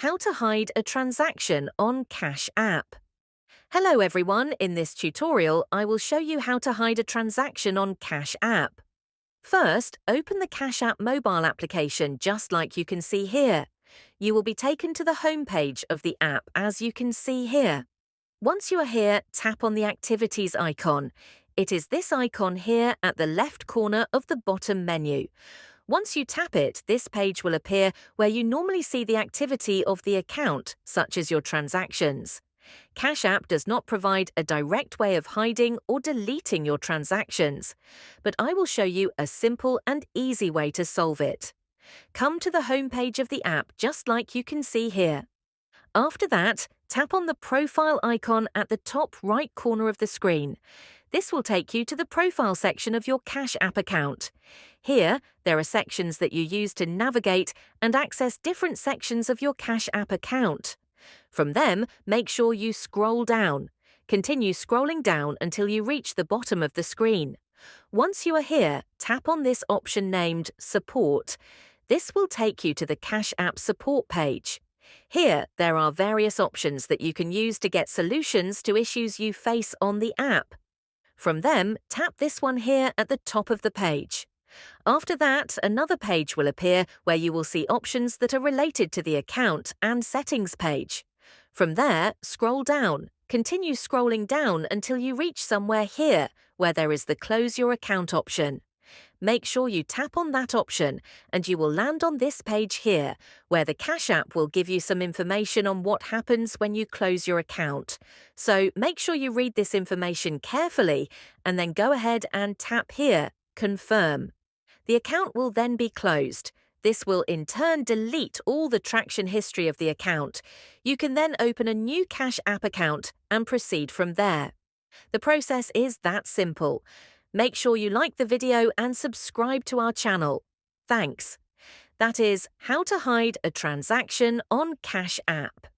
How to hide a transaction on Cash App. Hello everyone, in this tutorial I will show you how to hide a transaction on Cash App. First, open the Cash App mobile application just like you can see here. You will be taken to the home page of the app as you can see here. Once you are here, tap on the Activities icon. It is this icon here at the left corner of the bottom menu. Once you tap it, this page will appear where you normally see the activity of the account, such as your transactions. Cash App does not provide a direct way of hiding or deleting your transactions, but I will show you a simple and easy way to solve it. Come to the home page of the app just like you can see here. After that, tap on the profile icon at the top right corner of the screen. This will take you to the profile section of your Cash App account. Here, there are sections that you use to navigate and access different sections of your Cash App account. From them, make sure you scroll down. Continue scrolling down until you reach the bottom of the screen. Once you are here, tap on this option named Support. This will take you to the Cash App support page. Here, there are various options that you can use to get solutions to issues you face on the app. From them, tap this one here at the top of the page. After that, another page will appear where you will see options that are related to the account and settings page. From there, scroll down. Continue scrolling down until you reach somewhere here where there is the Close Your Account option. Make sure you tap on that option and you will land on this page here where the Cash App will give you some information on what happens when you close your account. So make sure you read this information carefully and then go ahead and tap here, Confirm. The account will then be closed. This will in turn delete all the transaction history of the account. You can then open a new Cash App account and proceed from there. The process is that simple. Make sure you like the video and subscribe to our channel. Thanks. That is how to hide a transaction on Cash App.